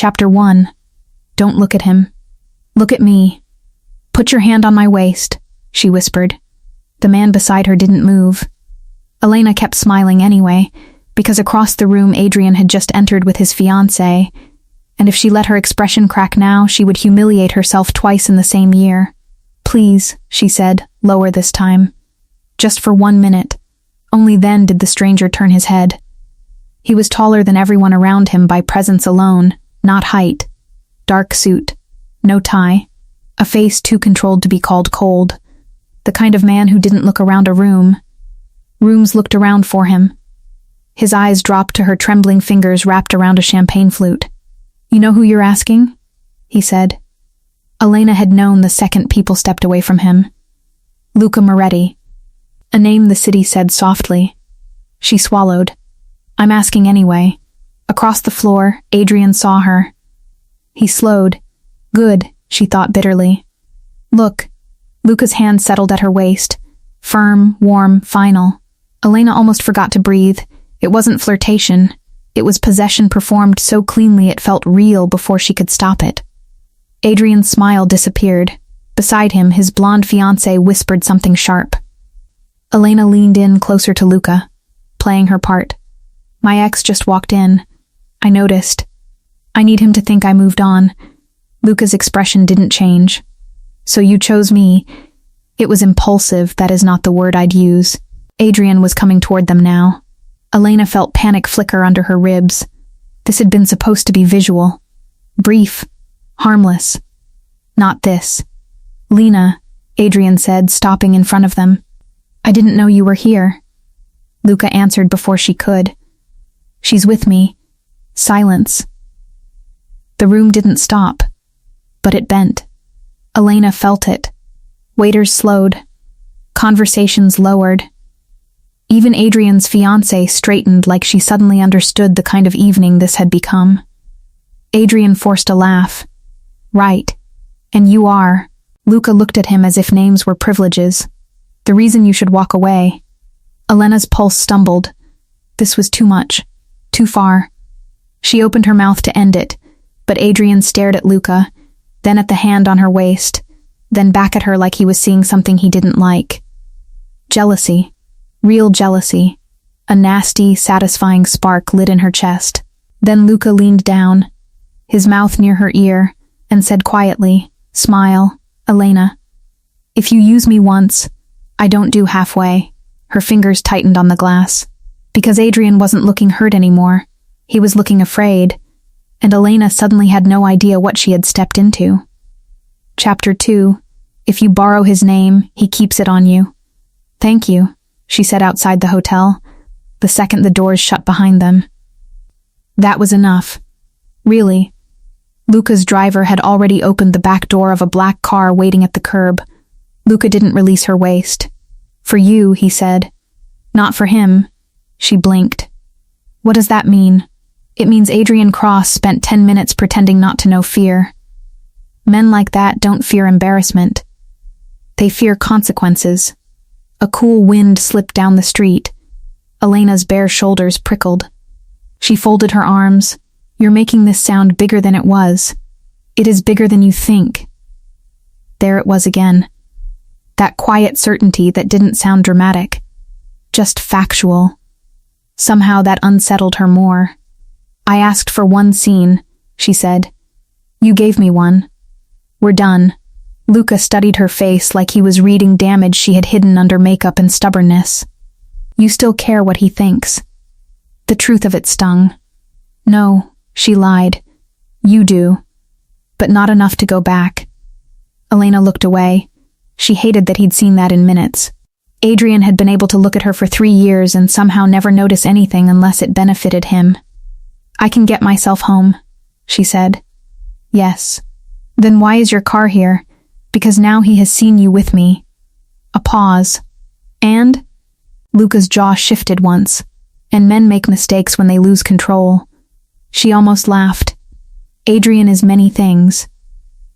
Chapter 1. Don't look at him. Look at me. Put your hand on my waist, she whispered. The man beside her didn't move. Elena kept smiling anyway, because across the room Adrian had just entered with his fiancé, and if she let her expression crack now, she would humiliate herself twice in the same year. Please, she said, lower this time. Just for 1 minute. Only then did the stranger turn his head. He was taller than everyone around him by presence alone, not height. Dark suit. No tie. A face too controlled to be called cold. The kind of man who didn't look around a room. Rooms looked around for him. His eyes dropped to her trembling fingers wrapped around a champagne flute. You know who you're asking? He said. Elena had known the second people stepped away from him. Luca Moretti. A name the city said softly. She swallowed. I'm asking anyway. Across the floor, Adrian saw her. He slowed. Good, she thought bitterly. Look. Luca's hand settled at her waist. Firm, warm, final. Elena almost forgot to breathe. It wasn't flirtation. It was possession performed so cleanly it felt real before she could stop it. Adrian's smile disappeared. Beside him, his blonde fiancé whispered something sharp. Elena leaned in closer to Luca, playing her part. My ex just walked in. I noticed. I need him to think I moved on. Luca's expression didn't change. So you chose me. It was impulsive, that is not the word I'd use. Adrian was coming toward them now. Elena felt panic flicker under her ribs. This had been supposed to be visual. Brief. Harmless. Not this. Lena, Adrian said, stopping in front of them. I didn't know you were here. Luca answered before she could. She's with me. Silence. The room didn't stop, but it bent. Elena felt it. Waiters slowed. Conversations lowered. Even Adrian's fiancé straightened like she suddenly understood the kind of evening this had become. Adrian forced a laugh. Right. And you are. Luca looked at him as if names were privileges. The reason you should walk away. Elena's pulse stumbled. This was too much. Too far. She opened her mouth to end it, but Adrian stared at Luca, then at the hand on her waist, then back at her like he was seeing something he didn't like. Jealousy. Real jealousy. A nasty, satisfying spark lit in her chest. Then Luca leaned down, his mouth near her ear, and said quietly, Smile, Elena. If you use me once, I don't do halfway. Her fingers tightened on the glass. Because Adrian wasn't looking hurt anymore. He was looking afraid, and Elena suddenly had no idea what she had stepped into. Chapter 2. If you borrow his name, he keeps it on you. Thank you, she said outside the hotel, the second the doors shut behind them. That was enough. Really. Luca's driver had already opened the back door of a black car waiting at the curb. Luca didn't release her waist. For you, he said. Not for him. She blinked. What does that mean? It means Adrian Cross spent 10 minutes pretending not to know fear. Men like that don't fear embarrassment. They fear consequences. A cool wind slipped down the street. Elena's bare shoulders prickled. She folded her arms. You're making this sound bigger than it was. It is bigger than you think. There it was again. That quiet certainty that didn't sound dramatic. Just factual. Somehow that unsettled her more. I asked for one scene, she said. You gave me one. We're done. Luca studied her face like he was reading damage she had hidden under makeup and stubbornness. You still care what he thinks. The truth of it stung. No, she lied. You do. But not enough to go back. Elena looked away. She hated that he'd seen that in minutes. Adrian had been able to look at her for 3 years and somehow never notice anything unless it benefited him. I can get myself home, she said. Yes. Then why is your car here? Because now he has seen you with me. A pause. And? Luca's jaw shifted once, and men make mistakes when they lose control. She almost laughed. Adrian is many things.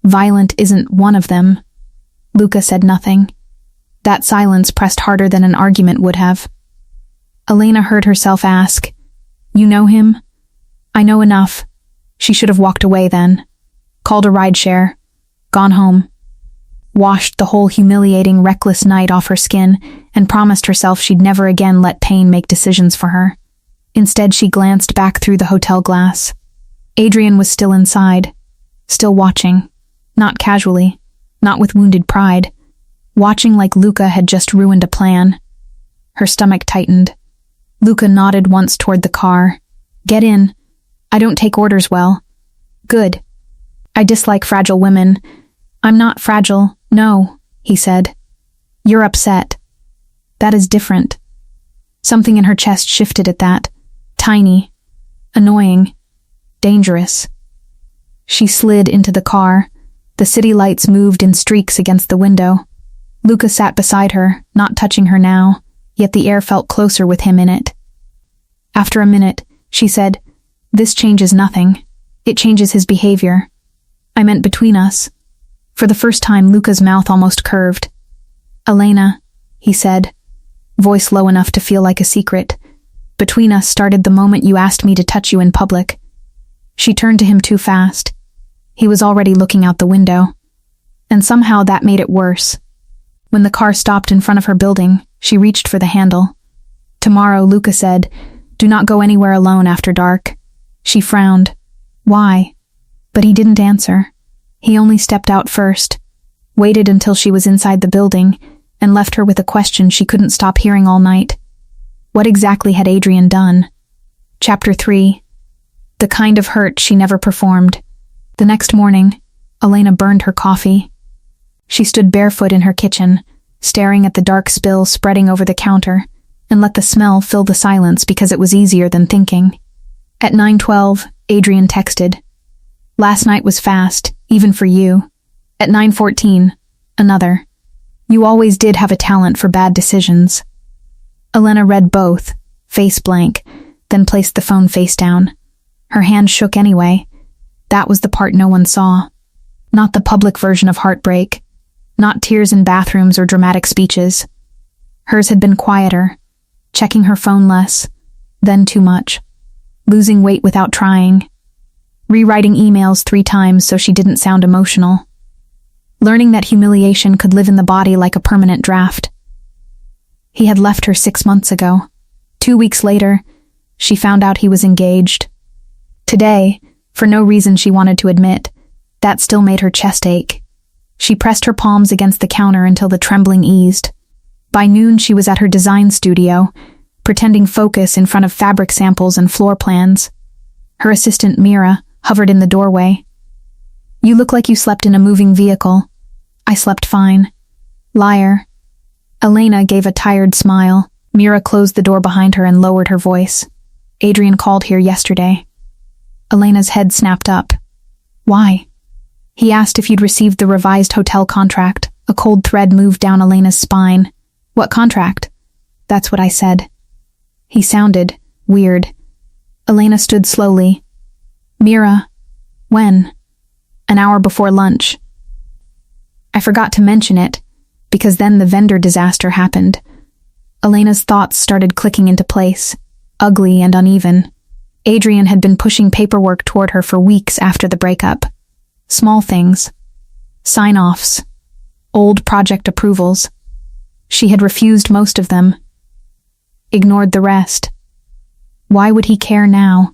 Violent isn't one of them. Luca said nothing. That silence pressed harder than an argument would have. Elena heard herself ask, You know him? I know enough. She should have walked away then. Called a rideshare. Gone home. Washed the whole humiliating, reckless night off her skin and promised herself she'd never again let pain make decisions for her. Instead, she glanced back through the hotel glass. Adrian was still inside, still watching, not casually, not with wounded pride, watching like Luca had just ruined a plan. Her stomach tightened. Luca nodded once toward the car. Get in. I don't take orders well. Good. I dislike fragile women. I'm not fragile, no, he said. You're upset. That is different. Something in her chest shifted at that. Tiny. Annoying. Dangerous. She slid into the car. The city lights moved in streaks against the window. Luca sat beside her, not touching her now, yet the air felt closer with him in it. After a minute, she said, "This changes nothing. It changes his behavior. I meant between us." For the first time, Luca's mouth almost curved. "Elena," he said, voice low enough to feel like a secret. "Between us started the moment you asked me to touch you in public." She turned to him too fast. He was already looking out the window. And somehow that made it worse. When the car stopped in front of her building, she reached for the handle. "Tomorrow," Luca said, "do not go anywhere alone after dark." She frowned. Why? But he didn't answer. He only stepped out first, waited until she was inside the building, and left her with a question she couldn't stop hearing all night. What exactly had Adrian done? Chapter 3. The kind of hurt she never performed. The next morning, Elena burned her coffee. She stood barefoot in her kitchen, staring at the dark spill spreading over the counter, and let the smell fill the silence because it was easier than thinking. At 9:12, Adrian texted. "Last night was fast, even for you." At 9:14, another. "You always did have a talent for bad decisions." Elena read both, face blank, then placed the phone face down. Her hand shook anyway. That was the part no one saw. Not the public version of heartbreak. Not tears in bathrooms or dramatic speeches. Hers had been quieter, checking her phone less, then too much, losing weight without trying, rewriting emails 3 times so she didn't sound emotional, learning that humiliation could live in the body like a permanent draft. He had left her 6 months ago. 2 weeks later, she found out he was engaged. Today, for no reason she wanted to admit, that still made her chest ache. She pressed her palms against the counter until the trembling eased. By noon, she was at her design studio, pretending focus in front of fabric samples and floor plans. Her assistant, Mira, hovered in the doorway. "You look like you slept in a moving vehicle." "I slept fine." "Liar." Elena gave a tired smile. Mira closed the door behind her and lowered her voice. "Adrian called here yesterday." Elena's head snapped up. "Why?" "He asked if you'd received the revised hotel contract." A cold thread moved down Elena's spine. "What contract?" "That's what I said." He sounded weird. Elena stood slowly. "Mira, when?" "An hour before lunch." "I forgot to mention it, because then the vendor disaster happened." Elena's thoughts started clicking into place, ugly and uneven. Adrian had been pushing paperwork toward her for weeks after the breakup. Small things. Sign-offs. Old project approvals. She had refused most of them. Ignored the rest. Why would he care now?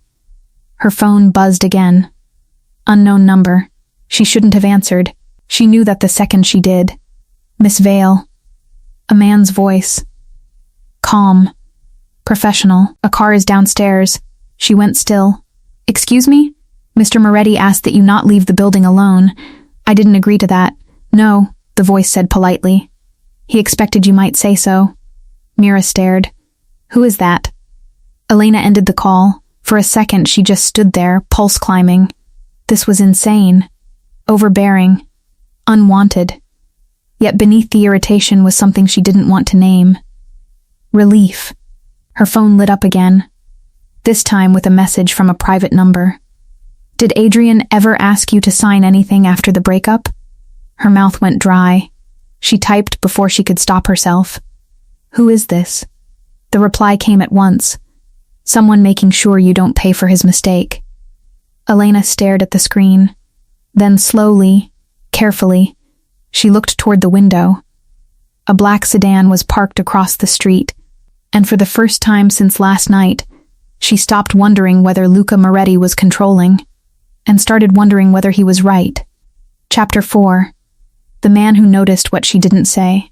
Her phone buzzed again. Unknown number. She shouldn't have answered. She knew that the second she did. Miss Vale. A man's voice. Calm. Professional. "A car is downstairs." She went still. "Excuse me? Mr. Moretti asked that you not leave the building alone. I didn't agree to that." "No," the voice said politely. "He expected you might say so." Mira stared. "Who is that?" Elena ended the call. For a second, she just stood there, pulse climbing. This was insane. Overbearing. Unwanted. Yet beneath the irritation was something she didn't want to name. Relief. Her phone lit up again. This time with a message from a private number. "Did Adrian ever ask you to sign anything after the breakup?" Her mouth went dry. She typed before she could stop herself. "Who is this?" The reply came at once. "Someone making sure you don't pay for his mistake." Elena stared at the screen. Then slowly, carefully, she looked toward the window. A black sedan was parked across the street, and for the first time since last night, she stopped wondering whether Luca Moretti was controlling, and started wondering whether he was right. Chapter 4. The Man Who Noticed What She Didn't Say.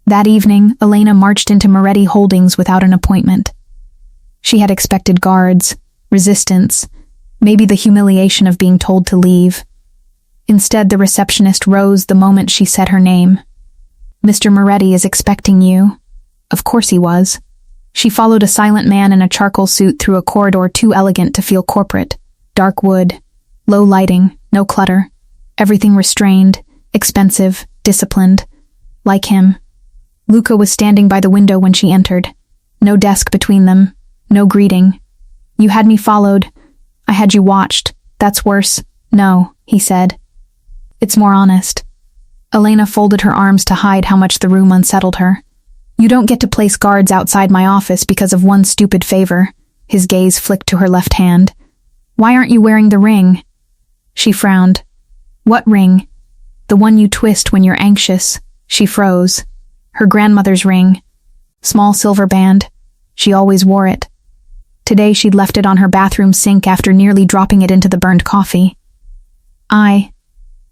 That evening, Elena marched into Moretti Holdings without an appointment. She had expected guards, resistance, maybe the humiliation of being told to leave. Instead, the receptionist rose the moment she said her name. "Mr. Moretti is expecting you." Of course he was. She followed a silent man in a charcoal suit through a corridor too elegant to feel corporate. Dark wood, low lighting, no clutter. Everything restrained, expensive, disciplined. Like him. Luca was standing by the window when she entered. No desk between them, no greeting. "You had me followed. I had you watched. That's worse." "No," he said. "It's more honest." Elena folded her arms to hide how much the room unsettled her. "You don't get to place guards outside my office because of one stupid favor." His gaze flicked to her left hand. "Why aren't you wearing the ring?" She frowned. "What ring?" "The one you twist when you're anxious." She froze. Her grandmother's ring. Small silver band. She always wore it. Today she'd left it on her bathroom sink after nearly dropping it into the burned coffee.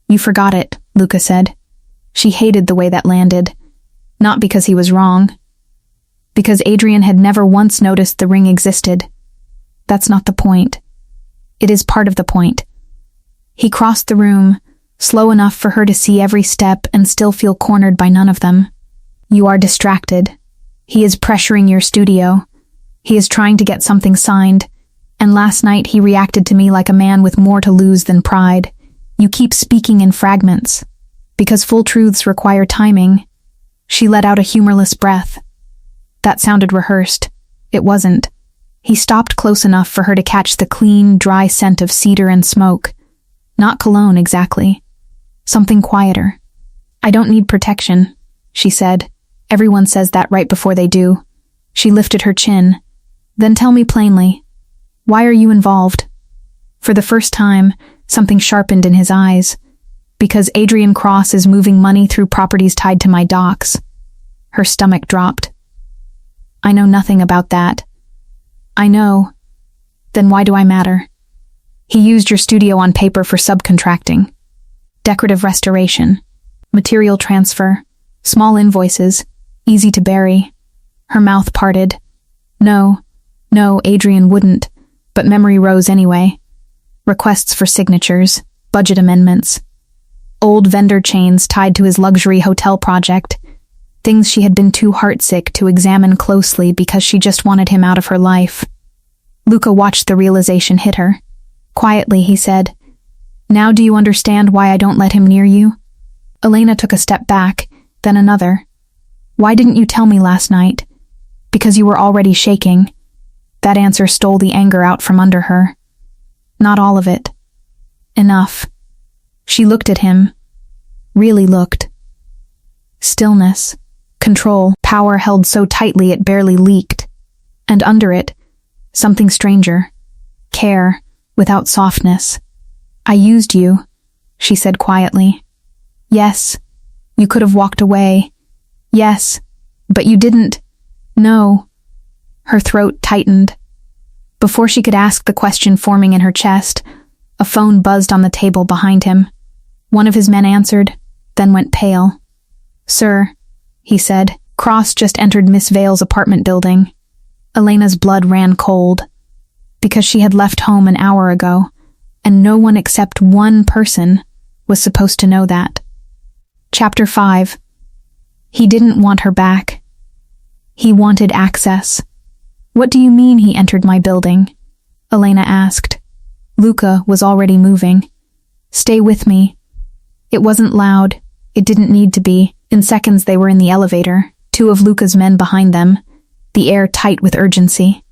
"You forgot it," Luca said. She hated the way that landed. Not because he was wrong. Because Adrian had never once noticed the ring existed. That's not the point. It is part of the point. He crossed the room, slow enough for her to see every step and still feel cornered by none of them. "You are distracted. He is pressuring your studio. He is trying to get something signed, and last night he reacted to me like a man with more to lose than pride. You keep speaking in fragments. Because full truths require timing." She let out a humorless breath. That sounded rehearsed. It wasn't. He stopped close enough for her to catch the clean, dry scent of cedar and smoke. Not cologne, exactly. Something quieter. "I don't need protection," she said. "Everyone says that right before they do." She lifted her chin. "Then tell me plainly. Why are you involved?" For the first time, something sharpened in his eyes. "Because Adrian Cross is moving money through properties tied to my docks." Her stomach dropped. "I know nothing about that." "I know. Then why do I matter?" "He used your studio on paper for subcontracting. Decorative restoration. Material transfer. Small invoices. Easy to bury." Her mouth parted. No, Adrian wouldn't, but memory rose anyway. Requests for signatures, budget amendments. Old vendor chains tied to his luxury hotel project. Things she had been too heartsick to examine closely because she just wanted him out of her life. Luca watched the realization hit her. Quietly, he said, "Now do you understand why I don't let him near you?" Elena took a step back, then another. "Why didn't you tell me last night?" "Because you were already shaking." That answer stole the anger out from under her. "Not all of it." "Enough." She looked at him. Really looked. Stillness, control, power held so tightly it barely leaked. And under it, something stranger. Care, without softness. "I used you," she said quietly. "Yes, you could have walked away. Yes, but you didn't." "No." Her throat tightened. Before she could ask the question forming in her chest, a phone buzzed on the table behind him. One of his men answered, then went pale. "Sir," he said, "Cross just entered Miss Vale's apartment building." Elena's blood ran cold. Because she had left home an hour ago, and no one except one person was supposed to know that. Chapter 5. He didn't want her back. He wanted access. "What do you mean he entered my building?" Elena asked. Luca was already moving. "Stay with me." It wasn't loud. It didn't need to be. In seconds they were in the elevator, two of Luca's men behind them, the air tight with urgency.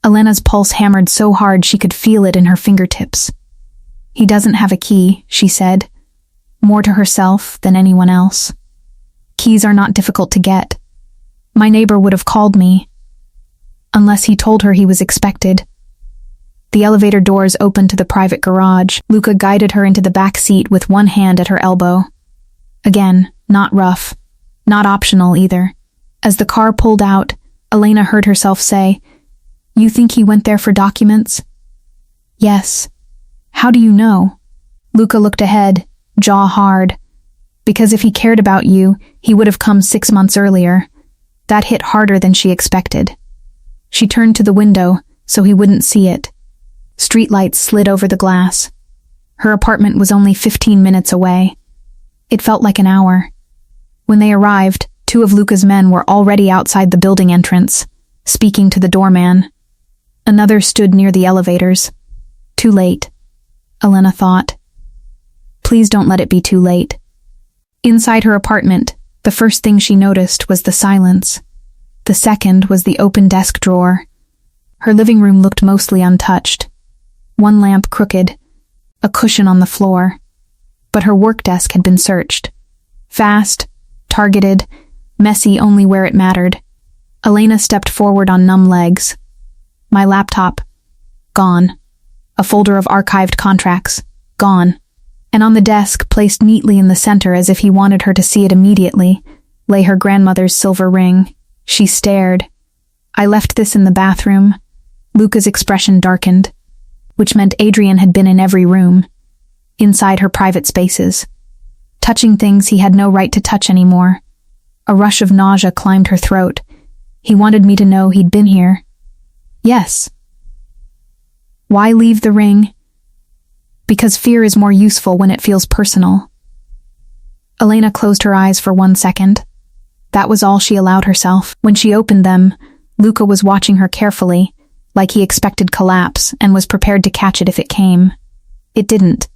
Elena's pulse hammered so hard she could feel it in her fingertips. "He doesn't have a key," she said, more to herself than anyone else. "Keys are not difficult to get. My neighbor would have called me." Unless he told her he was expected. The elevator doors opened to the private garage. Luca guided her into the back seat with one hand at her elbow. Again, not rough. Not optional either. As the car pulled out, Elena heard herself say, "You think he went there for documents?" "Yes." "How do you know?" Luca looked ahead, jaw hard. "Because if he cared about you, he would have come 6 months earlier." That hit harder than she expected. She turned to the window so he wouldn't see it. Streetlights slid over the glass. Her apartment was only 15 minutes away. It felt like an hour. When they arrived, 2 of Luca's men were already outside the building entrance, speaking to the doorman. Another stood near the elevators. Too late, Elena thought. Please don't let it be too late. Inside her apartment, the first thing she noticed was the silence. The second was the open desk drawer. Her living room looked mostly untouched. One lamp crooked, a cushion on the floor. But her work desk had been searched. Fast, targeted, messy only where it mattered. Elena stepped forward on numb legs. My laptop. Gone. A folder of archived contracts. Gone. And on the desk, placed neatly in the center as if he wanted her to see it immediately, lay her grandmother's silver ring. She stared. "I left this in the bathroom." Luca's expression darkened, which meant Adrian had been in every room, inside her private spaces, touching things he had no right to touch anymore. A rush of nausea climbed her throat. He wanted me to know he'd been here. Yes. Why leave the ring? Because fear is more useful when it feels personal. Elena closed her eyes for 1 second. That was all she allowed herself. When she opened them, Luca was watching her carefully, like he expected collapse and was prepared to catch it if it came. It didn't.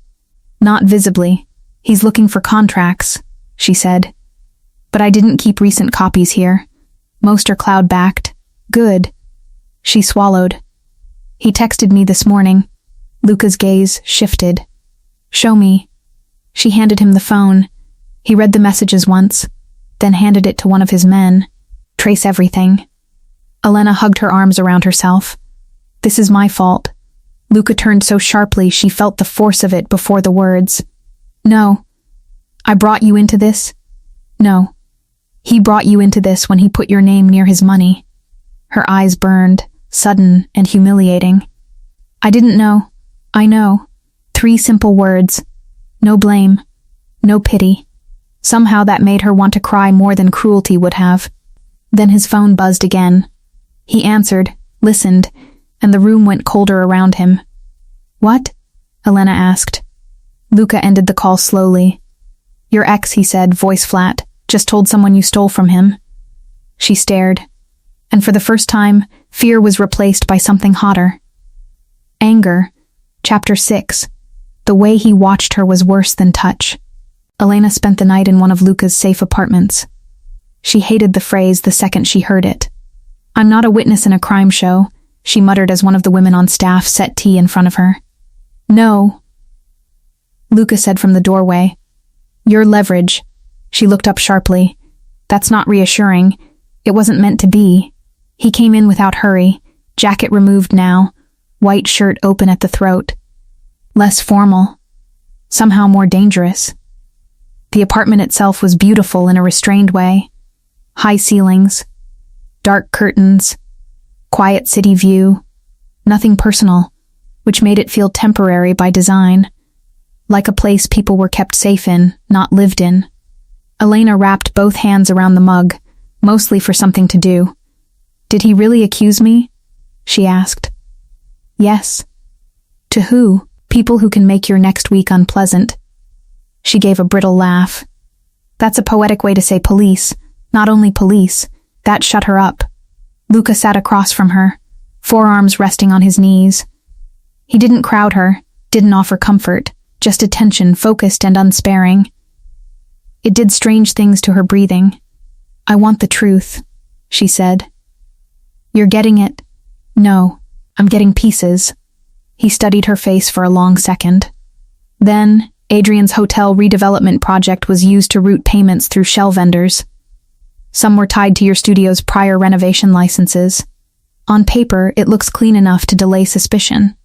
Not visibly. "He's looking for contracts," she said. "But I didn't keep recent copies here. Most are cloud-backed." "Good." She swallowed. "He texted me this morning." Luca's gaze shifted. "Show me." She handed him the phone. He read the messages once, then handed it to one of his men. "Trace everything." Elena hugged her arms around herself. "This is my fault." Luca turned so sharply she felt the force of it before the words. "No. I brought you into this." "No. He brought you into this when he put your name near his money." Her eyes burned, sudden and humiliating. "I didn't know. I know." 3 simple words. No blame. No pity. Somehow that made her want to cry more than cruelty would have. Then his phone buzzed again. He answered, listened, and the room went colder around him. "What?" Elena asked. Luca ended the call slowly. "Your ex," he said, voice flat, "just told someone you stole from him." She stared, and for the first time, fear was replaced by something hotter. Anger. Chapter 6. The way he watched her was worse than touch. Elena spent the night in one of Luca's safe apartments. She hated the phrase the second she heard it. "I'm not a witness in a crime show," she muttered as one of the women on staff set tea in front of her. "No," Luca said from the doorway. "Your leverage." She looked up sharply. "That's not reassuring. It wasn't meant to be." He came in without hurry, jacket removed now, white shirt open at the throat. Less formal. Somehow more dangerous. The apartment itself was beautiful in a restrained way. High ceilings, dark curtains, quiet city view, nothing personal, which made it feel temporary by design, like a place people were kept safe in, not lived in. Elena wrapped both hands around the mug, mostly for something to do. "Did he really accuse me?" she asked. "Yes." "To who?" "People who can make your next week unpleasant." She gave a brittle laugh. "That's a poetic way to say police, not only police." That shut her up. Luca sat across from her, forearms resting on his knees. He didn't crowd her, didn't offer comfort, just attention, focused and unsparing. It did strange things to her breathing. "I want the truth," she said. "You're getting it?" "No, I'm getting pieces." He studied her face for a long second. Then, Adrian's hotel redevelopment project was used to route payments through shell vendors. Some were tied to your studio's prior renovation licenses. On paper, it looks clean enough to delay suspicion.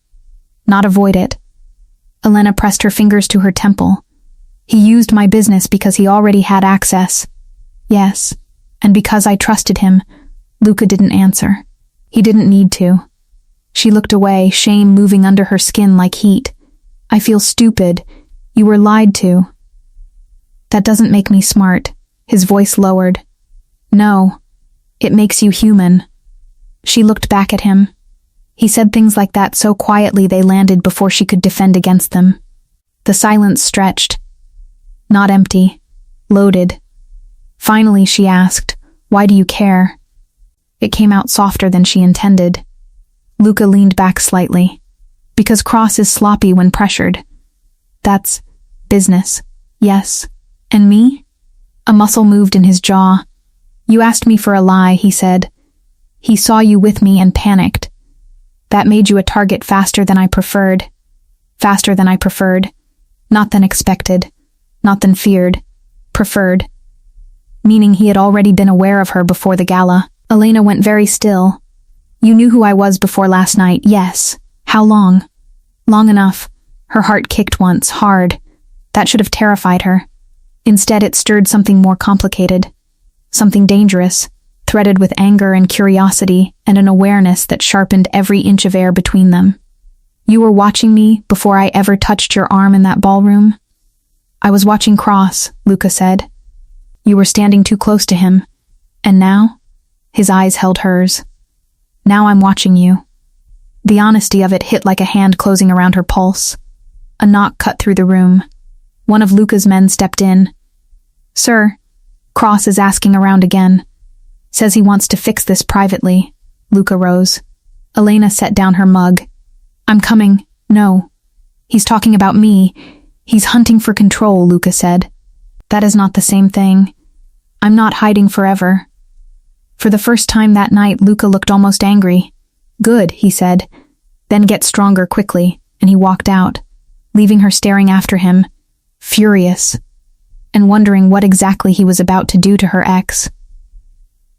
not avoid it. Elena pressed her fingers to her temple. He used my business because he already had access. Yes, and because I trusted him. Luca didn't answer. He didn't need to. She looked away, shame moving under her skin like heat. I feel stupid. You were lied to. That doesn't make me smart. His voice lowered. No, it makes you human. She looked back at him. He said things like that so quietly they landed before she could defend against them. The silence stretched. Not empty. Loaded. Finally, she asked, "Why do you care?" It came out softer than she intended. Luca leaned back slightly. Because Cross is sloppy when pressured. That's business. Yes. And me? A muscle moved in his jaw. You asked me for a lie, he said. He saw you with me and panicked. That made you a target faster than I preferred. Faster than I preferred. Not than expected. Not than feared. Preferred. Meaning he had already been aware of her before the gala. Elena went very still. You knew who I was before last night, yes. How long? Long enough. Her heart kicked once, hard. That should have terrified her. Instead, it stirred something more complicated. Something dangerous, threaded with anger and curiosity and an awareness that sharpened every inch of air between them. You were watching me before I ever touched your arm in that ballroom? I was watching Cross, Luca said. You were standing too close to him. And now? His eyes held hers. Now I'm watching you. The honesty of it hit like a hand closing around her pulse. A knock cut through the room. One of Luca's men stepped in. Sir, Cross is asking around again. Says he wants to fix this privately. Luca rose. Elena set down her mug. I'm coming. No. He's talking about me. He's hunting for control, Luca said. That is not the same thing. I'm not hiding forever. For the first time that night, Luca looked almost angry. Good, he said. Then get stronger quickly, and he walked out, leaving her staring after him, furious, and wondering what exactly he was about to do to her ex.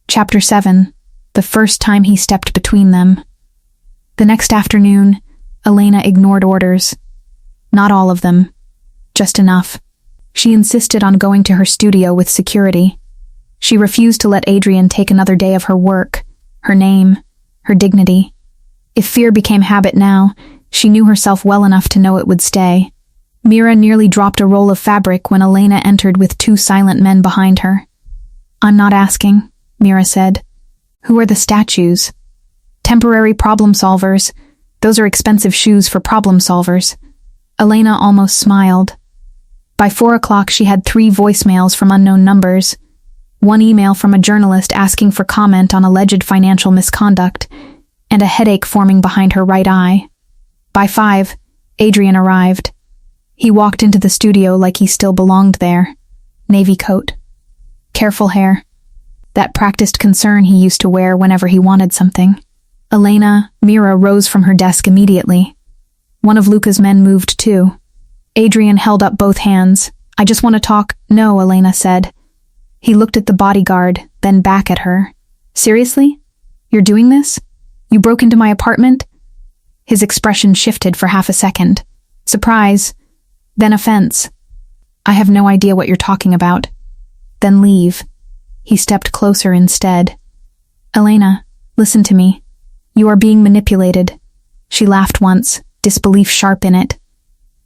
Chapter 7. The first time he stepped between them. The next afternoon, Elena ignored orders. Not all of them. Just enough. She insisted on going to her studio with security. She refused to let Adrian take another day of her work, her name, her dignity. If fear became habit now, she knew herself well enough to know it would stay. Mira nearly dropped a roll of fabric when Elena entered with 2 silent men behind her. I'm not asking, Mira said. Who are the statues? Temporary problem solvers. Those are expensive shoes for problem solvers. Elena almost smiled. By 4 o'clock, she had 3 voicemails from unknown numbers. 1 email from a journalist asking for comment on alleged financial misconduct, and a headache forming behind her right eye. By 5, Adrian arrived. He walked into the studio like he still belonged there. Navy coat. Careful hair. That practiced concern he used to wear whenever he wanted something. Elena, Mira rose from her desk immediately. One of Luca's men moved too. Adrian held up both hands. I just want to talk. No, Elena said. He looked at the bodyguard, then back at her. Seriously? You're doing this? You broke into my apartment? His expression shifted for half a second. Surprise. Then offense. I have no idea what you're talking about. Then leave. He stepped closer instead. Elena, listen to me. You are being manipulated. She laughed once, disbelief sharp in it.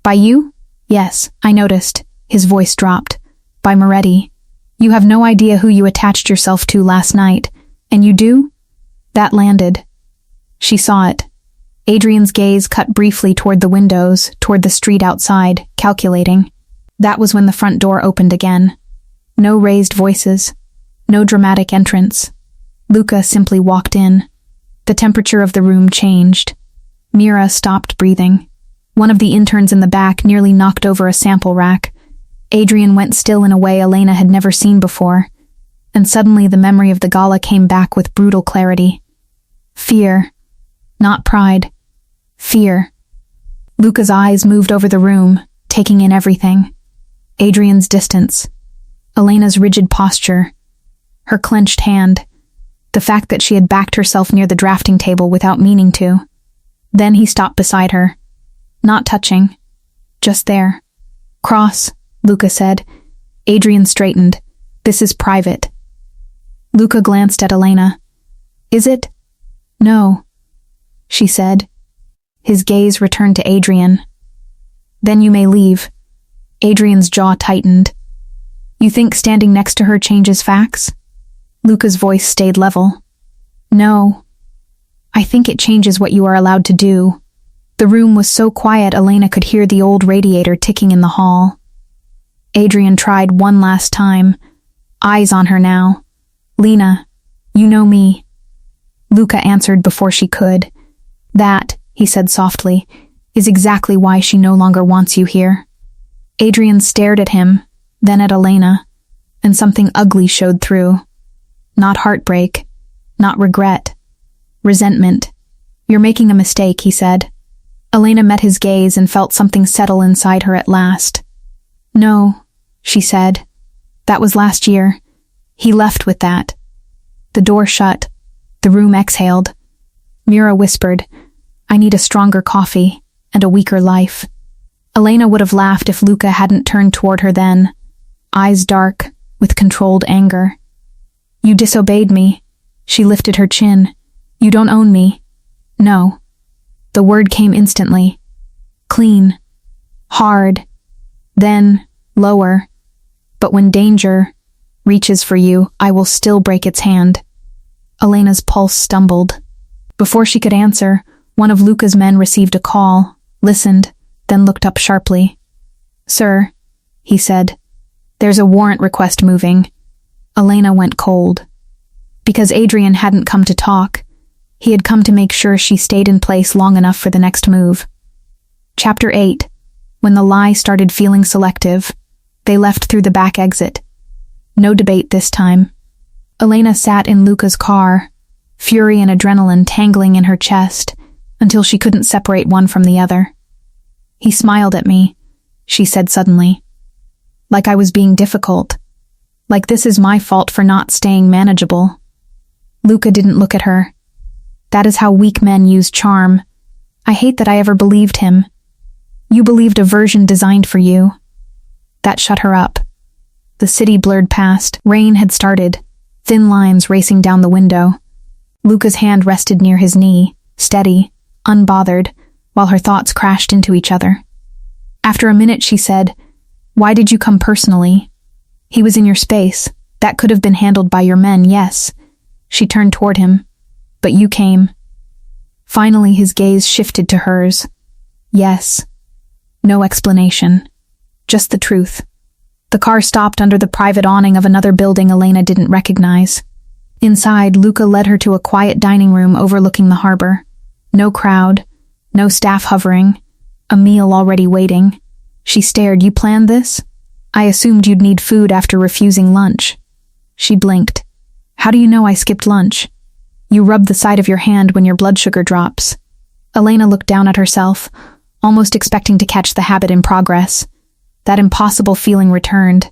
By you? Yes, I noticed. His voice dropped. By Moretti. You have no idea who you attached yourself to last night. And you do? That landed. She saw it. Adrian's gaze cut briefly toward the windows, toward the street outside, calculating. That was when the front door opened again. No raised voices. No dramatic entrance. Luca simply walked in. The temperature of the room changed. Mira stopped breathing. One of the interns in the back nearly knocked over a sample rack. Adrian went still in a way Elena had never seen before, and suddenly the memory of the gala came back with brutal clarity. Fear. Not pride. Fear. Luca's eyes moved over the room, taking in everything. Adrian's distance. Elena's rigid posture. Her clenched hand. The fact that she had backed herself near the drafting table without meaning to. Then he stopped beside her. Not touching. Just there. Cross, Luca said. Adrian straightened. This is private. Luca glanced at Elena. Is it? No, she said. His gaze returned to Adrian. Then you may leave. Adrian's jaw tightened. You think standing next to her changes facts? Luca's voice stayed level. No. I think it changes what you are allowed to do. The room was so quiet Elena could hear the old radiator ticking in the hall. Adrian tried one last time. Eyes on her now. Lena, you know me. Luca answered before she could. That, he said softly, is exactly why she no longer wants you here. Adrian stared at him, then at Elena, and something ugly showed through. Not heartbreak, not regret. Resentment. You're making a mistake, he said. Elena met his gaze and felt something settle inside her at last. No, she said. That was last year. He left with that. The door shut. The room exhaled. Mira whispered, I need a stronger coffee and a weaker life. Elena would have laughed if Luca hadn't turned toward her then, eyes dark, with controlled anger. You disobeyed me. She lifted her chin. You don't own me. No. The word came instantly. Clean. Hard. Then, lower. But when danger reaches for you, I will still break its hand. Elena's pulse stumbled. Before she could answer, one of Luca's men received a call, listened, then looked up sharply. Sir, he said, there's a warrant request moving. Elena went cold. Because Adrian hadn't come to talk, he had come to make sure she stayed in place long enough for the next move. Chapter 8. When the lie started feeling selective, they left through the back exit. No debate this time. Elena sat in Luca's car, fury and adrenaline tangling in her chest, until she couldn't separate one from the other. He smiled at me, she said suddenly. Like I was being difficult. Like this is my fault for not staying manageable. Luca didn't look at her. That is how weak men use charm. I hate that I ever believed him. You believed a version designed for you. That shut her up. The city blurred past. Rain had started, thin lines racing down the window. Luca's hand rested near his knee, steady, unbothered, while her thoughts crashed into each other. After a minute, she said, Why did you come personally? He was in your space. That could have been handled by your men, yes. She turned toward him. But you came. Finally, his gaze shifted to hers. Yes. No explanation. Just the truth. The car stopped under the private awning of another building Elena didn't recognize. Inside, Luca led her to a quiet dining room overlooking the harbor. No crowd, no staff hovering, a meal already waiting. She stared. You planned this? I assumed you'd need food after refusing lunch. She blinked. How do you know I skipped lunch? You rub the side of your hand when your blood sugar drops. Elena looked down at herself, almost expecting to catch the habit in progress. That impossible feeling returned.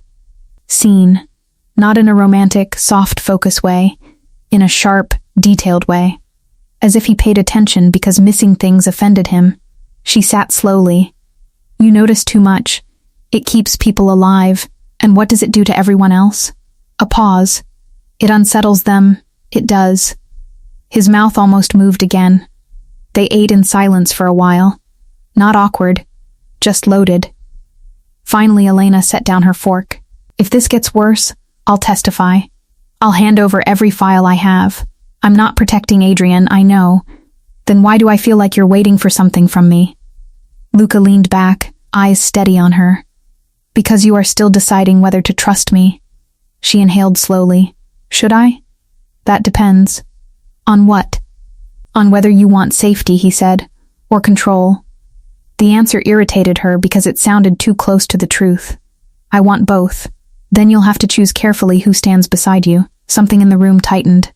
Seen. Not in a romantic, soft focus way, in a sharp, detailed way. As if he paid attention because missing things offended him. She sat slowly. You notice too much. It keeps people alive. And what does it do to everyone else? A pause. It unsettles them. It does. His mouth almost moved again. They ate in silence for a while. Not awkward. Just loaded. Finally, Elena set down her fork. If this gets worse, I'll testify. I'll hand over every file I have. I'm not protecting Adrian, I know. Then why do I feel like you're waiting for something from me? Luca leaned back, eyes steady on her. Because you are still deciding whether to trust me. She inhaled slowly. Should I? That depends. On what? On whether you want safety, he said, or control. The answer irritated her because it sounded too close to the truth. I want both. Then you'll have to choose carefully who stands beside you. Something in the room tightened.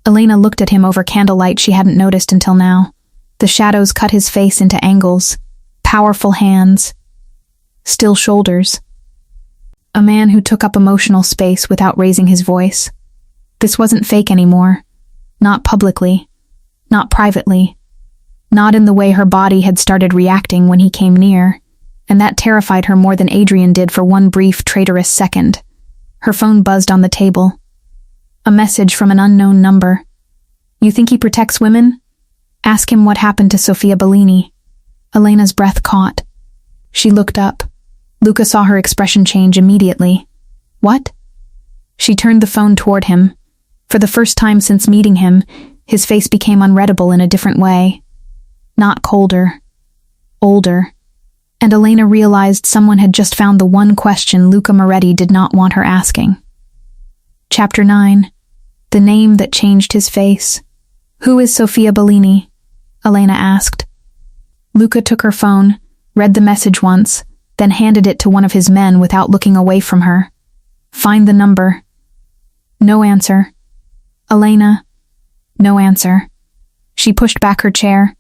Elena looked at him over candlelight she hadn't noticed until now. The shadows cut his face into angles. Powerful hands. Still shoulders. A man who took up emotional space without raising his voice. This wasn't fake anymore. Not publicly. Not privately. not in the way her body had started reacting when he came near, and that terrified her more than Adrian did for one brief, traitorous second. Her phone buzzed on the table. A message from an unknown number. "You think he protects women? Ask him what happened to Sofia Bellini." Elena's breath caught. She looked up. Luca saw her expression change immediately. "What?" She turned the phone toward him. For the first time since meeting him, his face became unreadable in a different way. Not colder. Older. And Elena realized someone had just found the one question Luca Moretti did not want her asking. Chapter 9. The name that changed his face. "Who is Sofia Bellini?" Elena asked. Luca took her phone, read the message once, then handed it to one of his men without looking away from her. "Find the number." No answer. "Elena." No answer. She pushed back her chair.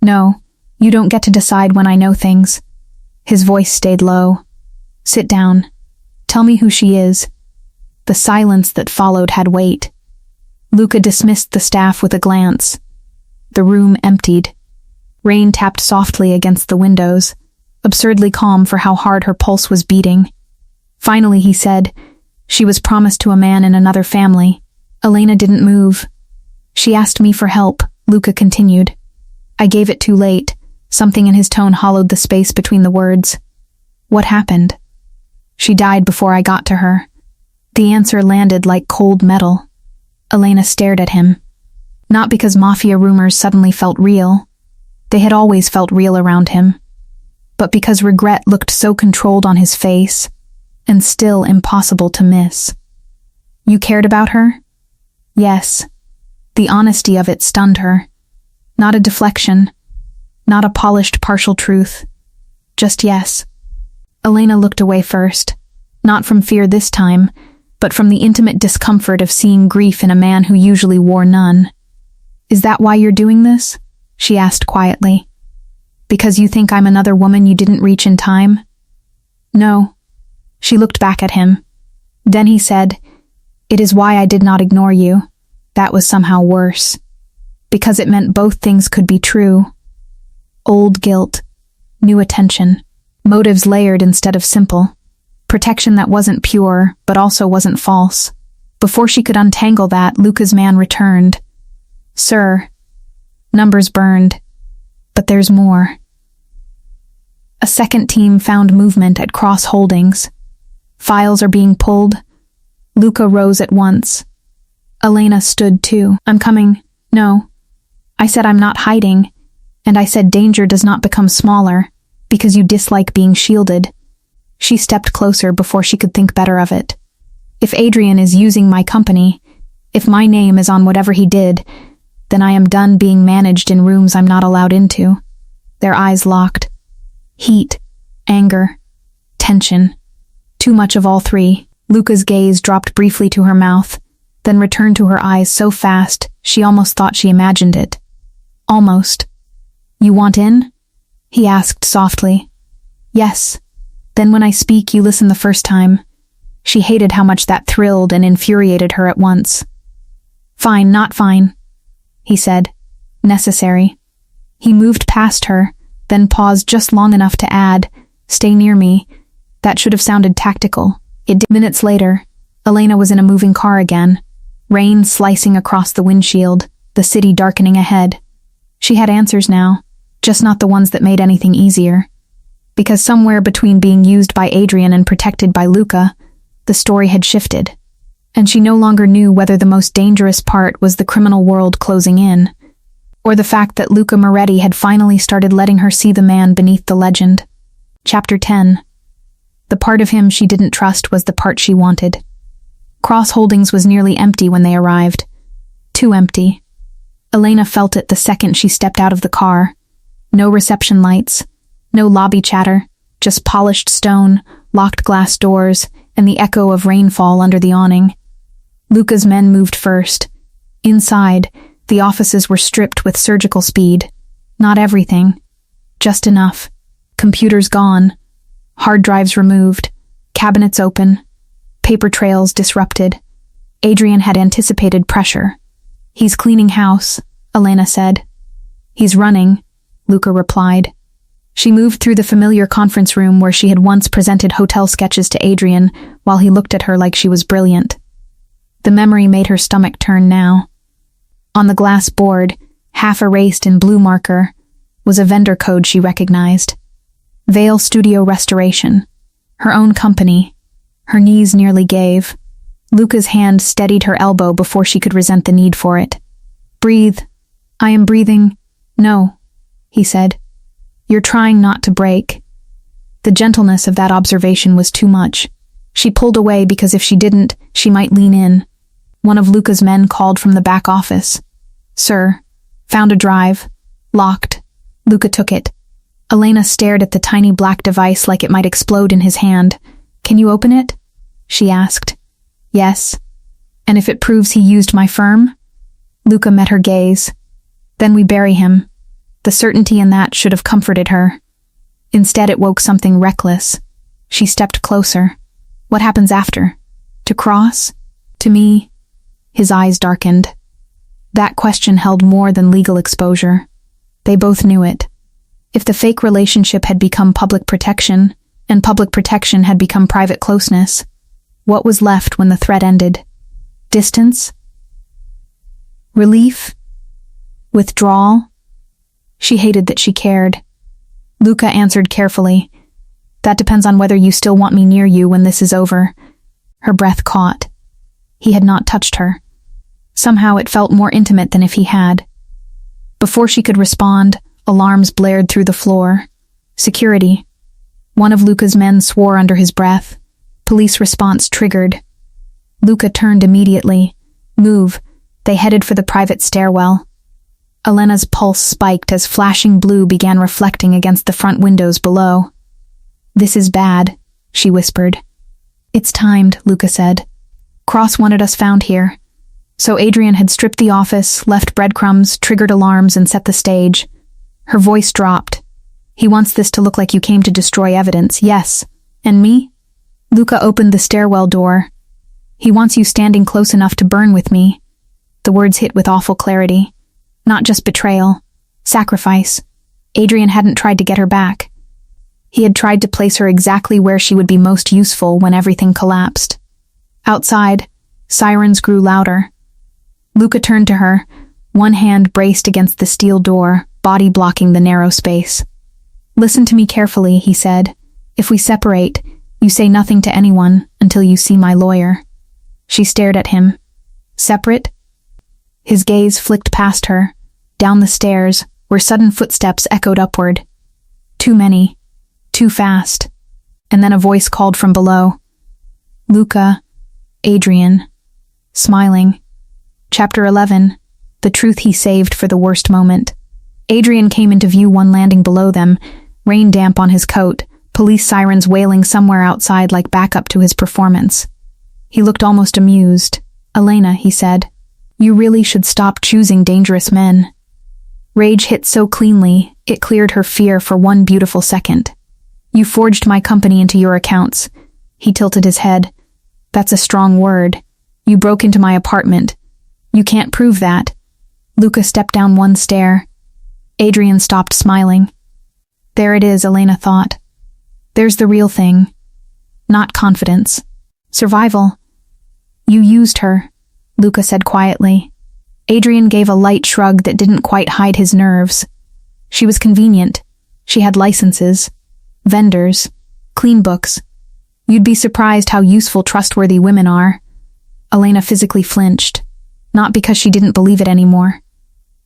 "No, you don't get to decide when I know things." His voice stayed low. "Sit down. Tell me who she is." The silence that followed had weight. Luca dismissed the staff with a glance. The room emptied. Rain tapped softly against the windows, absurdly calm for how hard her pulse was beating. Finally he said, "She was promised to a man in another family." Elena didn't move. "She asked me for help," Luca continued. "I gave it too late." Something in his tone hollowed the space between the words. "What happened?" "She died before I got to her." The answer landed like cold metal. Elena stared at him. Not because mafia rumors suddenly felt real. They had always felt real around him. But because regret looked so controlled on his face, and still impossible to miss. "You cared about her?" "Yes." The honesty of it stunned her. Not a deflection. Not a polished partial truth. Just yes. Elena looked away first. Not from fear this time, but from the intimate discomfort of seeing grief in a man who usually wore none. "Is that why you're doing this?" she asked quietly. "Because you think I'm another woman you didn't reach in time?" "No." She looked back at him. Then he said, "It is why I did not ignore you. That was somehow worse. Because it meant both things could be true. Old guilt, new attention, motives layered instead of simple. Protection that wasn't pure, but also wasn't false." Before she could untangle that, Luca's man returned. "Sir." Numbers burned. "But there's more." A second team found movement at Cross Holdings. "Files are being pulled." Luca rose at once. Elena stood too. "I'm coming." "No. I said I'm not hiding. And I said danger does not become smaller, because you dislike being shielded." She stepped closer before she could think better of it. "If Adrian is using my company, if my name is on whatever he did, then I am done being managed in rooms I'm not allowed into." Their eyes locked. Heat, anger, tension. Too much of all three. Luca's gaze dropped briefly to her mouth, then returned to her eyes so fast she almost thought she imagined it. Almost. "You want in?" he asked softly. "Yes. Then when I speak, you listen the first time." She hated how much that thrilled and infuriated her at once. "Fine, not fine," he said. "Necessary." He moved past her, then paused just long enough to add, "Stay near me." That should have sounded tactical. It did. Minutes later, Elena was in a moving car again, rain slicing across the windshield, the city darkening ahead. She had answers now, just not the ones that made anything easier. Because somewhere between being used by Adrian and protected by Luca, the story had shifted. And she no longer knew whether the most dangerous part was the criminal world closing in, or the fact that Luca Moretti had finally started letting her see the man beneath the legend. Chapter 10. The part of him she didn't trust was the part she wanted. Cross Holdings was nearly empty when they arrived. Too empty. Elena felt it the second she stepped out of the car. No reception lights, no lobby chatter, just polished stone, locked glass doors, and the echo of rainfall under the awning. Luca's men moved first. Inside, the offices were stripped with surgical speed. Not everything. Just enough. Computers gone. Hard drives removed. Cabinets open. Paper trails disrupted. Adrian had anticipated pressure. "He's cleaning house," Elena said. He's running, Luca replied. She moved through the familiar conference room where she had once presented hotel sketches to Adrian while he looked at her like she was brilliant. The memory made her stomach turn now. On the glass board, half erased in blue marker, was a vendor code she recognized. Vale Studio Restoration. Her own company. Her knees nearly gave. Luca's hand steadied her elbow before she could resent the need for it. Breathe. I am breathing. No, he said. You're trying not to break. The gentleness of that observation was too much. She pulled away because if she didn't, she might lean in. One of Luca's men called from the back office. Sir, found a drive. Locked. Luca took it. Elena stared at the tiny black device like it might explode in his hand. Can you open it? She asked. Yes. And if it proves he used my firm? Luca met her gaze. Then we bury him. The certainty in that should have comforted her. Instead, it woke something reckless. She stepped closer. What happens after? To Cross? To me? His eyes darkened. That question held more than legal exposure. They both knew it. If the fake relationship had become public protection, and public protection had become private closeness, what was left when the threat ended? Distance? Relief? Withdrawal? She hated that she cared. Luca answered carefully. That depends on whether you still want me near you when this is over. Her breath caught. He had not touched her. Somehow it felt more intimate than if he had. Before she could respond, alarms blared through the floor. Security. One of Luca's men swore under his breath. Police response triggered. Luca turned immediately. Move. They headed for the private stairwell. Elena's pulse spiked as flashing blue began reflecting against the front windows below. This is bad, she whispered. It's timed, Luca said. Cross wanted us found here. So Adrian had stripped the office, left breadcrumbs, triggered alarms, and set the stage. Her voice dropped. He wants this to look like you came to destroy evidence, yes. And me? Luca opened the stairwell door. He wants you standing close enough to burn with me. The words hit with awful clarity. Not just betrayal. Sacrifice. Adrian hadn't tried to get her back. He had tried to place her exactly where she would be most useful when everything collapsed. Outside, sirens grew louder. Luca turned to her, one hand braced against the steel door, body blocking the narrow space. Listen to me carefully, he said. If we separate, you say nothing to anyone until you see my lawyer. She stared at him. Separate? His gaze flicked past her, down the stairs, where sudden footsteps echoed upward. Too many. Too fast. And then a voice called from below. Luca. Adrian. Smiling. Chapter 11. The truth he saved for the worst moment. Adrian came into view one landing below them, rain damp on his coat, police sirens wailing somewhere outside like backup to his performance. He looked almost amused. Elena, he said, you really should stop choosing dangerous men. Rage hit so cleanly, it cleared her fear for one beautiful second. You forged my company into your accounts. He tilted his head. That's a strong word. You broke into my apartment. You can't prove that. Luca stepped down one stair. Adrian stopped smiling. There it is, Elena thought. There's the real thing. Not confidence. Survival. You used her, Luca said quietly. Adrian gave a light shrug that didn't quite hide his nerves. She was convenient. She had licenses. Vendors. Clean books. You'd be surprised how useful trustworthy women are. Elena physically flinched. Not because she didn't believe it anymore.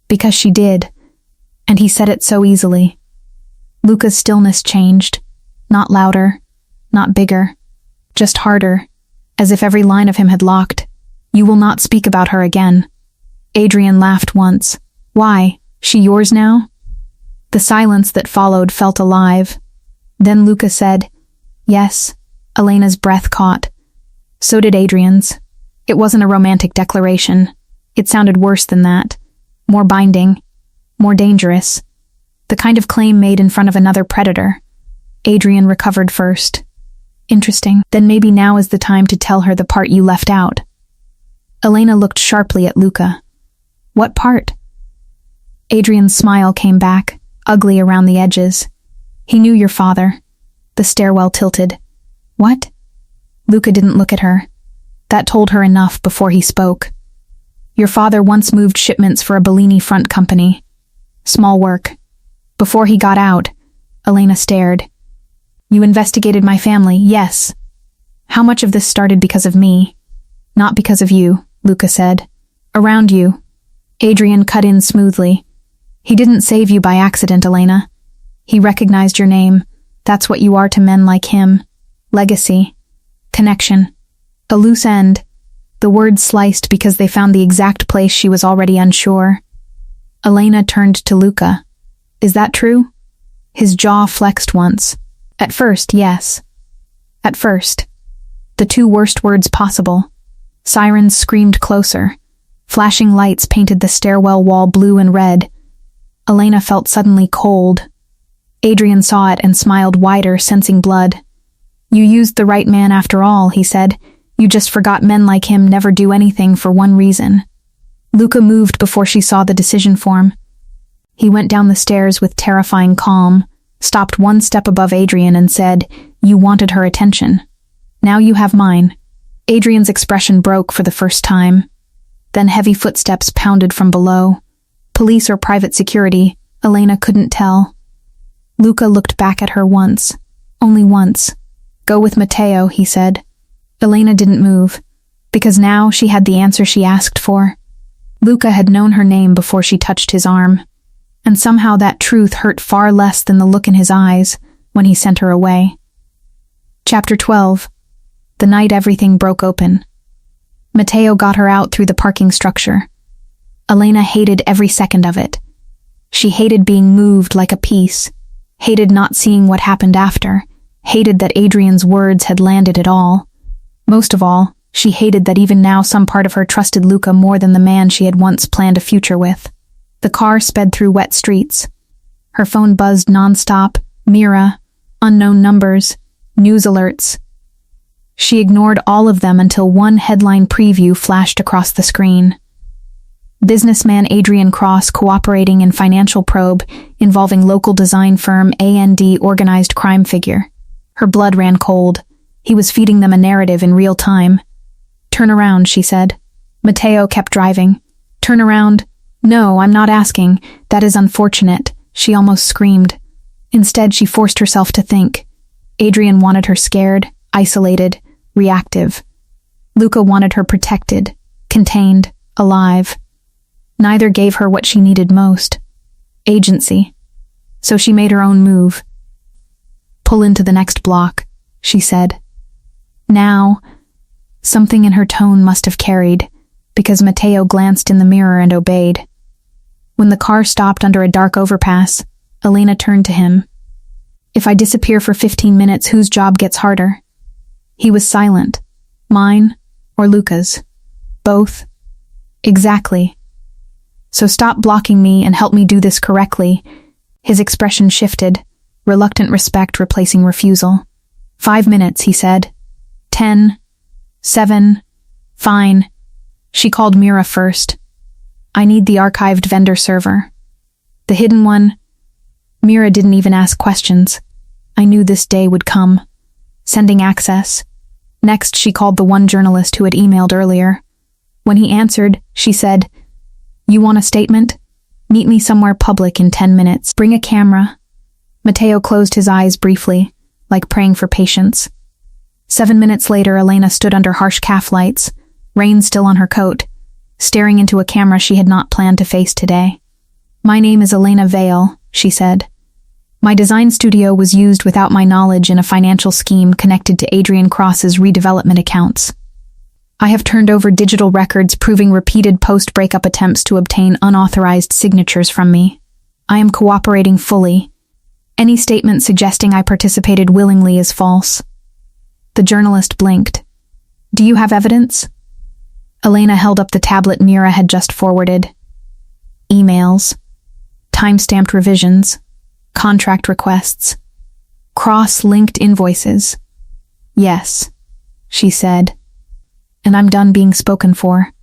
Because she did. And he said it so easily. Luca's stillness changed. Not louder. Not bigger. Just harder. As if every line of him had locked. You will not speak about her again. Adrian laughed once. Why? She yours now? The silence that followed felt alive. Then Luca said, yes. Elena's breath caught. So did Adrian's. It wasn't a romantic declaration. It sounded worse than that. More binding. More dangerous. The kind of claim made in front of another predator. Adrian recovered first. Interesting. Then maybe now is the time to tell her the part you left out. Elena looked sharply at Luca. What part? Adrian's smile came back, ugly around the edges. He knew your father. The stairwell tilted. What? Luca didn't look at her. That told her enough before he spoke. Your father once moved shipments for a Bellini front company. Small work. Before he got out, Elena stared. You investigated my family, yes. How much of this started because of me? Not because of you, Luca said. Around you. Adrian cut in smoothly. He didn't save you by accident, Elena. He recognized your name. That's what you are to men like him. Legacy. Connection. A loose end. The word sliced because they found the exact place she was already unsure. Elena turned to Luca. Is that true? His jaw flexed once. At first, yes. At first. The two worst words possible. Sirens screamed closer. Flashing lights painted the stairwell wall blue and red. Elena felt suddenly cold. Adrian saw it and smiled wider, sensing blood. You used the right man after all, he said. You just forgot men like him never do anything for one reason. Luca moved before she saw the decision form. He went down the stairs with terrifying calm, stopped one step above Adrian and said, You wanted her attention. Now you have mine. Adrian's expression broke for the first time. Then heavy footsteps pounded from below. Police or private security, Elena couldn't tell. Luca looked back at her once. Only once. Go with Matteo, he said. Elena didn't move, because now she had the answer she asked for. Luca had known her name before she touched his arm, and somehow that truth hurt far less than the look in his eyes when he sent her away. Chapter 12. The night everything broke open. Matteo got her out through the parking structure. Elena hated every second of it. She hated being moved like a piece, hated not seeing what happened after, hated that Adrian's words had landed at all. Most of all, she hated that even now some part of her trusted Luca more than the man she had once planned a future with. The car sped through wet streets. Her phone buzzed nonstop, Mira, unknown numbers, news alerts. She ignored all of them until one headline preview flashed across the screen. Businessman Adrian Cross cooperating in financial probe involving local design firm A&D organized crime figure. Her blood ran cold. He was feeding them a narrative in real time. Turn around, she said. Matteo kept driving. Turn around. No, I'm not asking. That is unfortunate, she almost screamed. Instead, she forced herself to think. Adrian wanted her scared, isolated, reactive. Luca wanted her protected, contained, alive. Neither gave her what she needed most. Agency. So she made her own move. Pull into the next block, she said. Now, something in her tone must have carried, because Matteo glanced in the mirror and obeyed. When the car stopped under a dark overpass, Elena turned to him. If I disappear for 15 minutes, whose job gets harder? He was silent. Mine or Luca's? Both? Exactly. So stop blocking me and help me do this correctly. His expression shifted, reluctant respect replacing refusal. 5 minutes, he said. 10, 7, fine. She called Mira first. I need the archived vendor server. The hidden one. Mira didn't even ask questions. I knew this day would come. Sending access. Next, she called the one journalist who had emailed earlier. When he answered, she said, You want a statement? Meet me somewhere public in 10 minutes. Bring a camera. Matteo closed his eyes briefly, like praying for patience. 7 minutes later, Elena stood under harsh calf lights, rain still on her coat, staring into a camera she had not planned to face today. My name is Elena Vale, she said. My design studio was used without my knowledge in a financial scheme connected to Adrian Cross's redevelopment accounts. I have turned over digital records proving repeated post-breakup attempts to obtain unauthorized signatures from me. I am cooperating fully. Any statement suggesting I participated willingly is false. The journalist blinked. Do you have evidence? Elena held up the tablet Mira had just forwarded. Emails. Time-stamped revisions. Contract requests. Cross-linked invoices. Yes, she said. And I'm done being spoken for.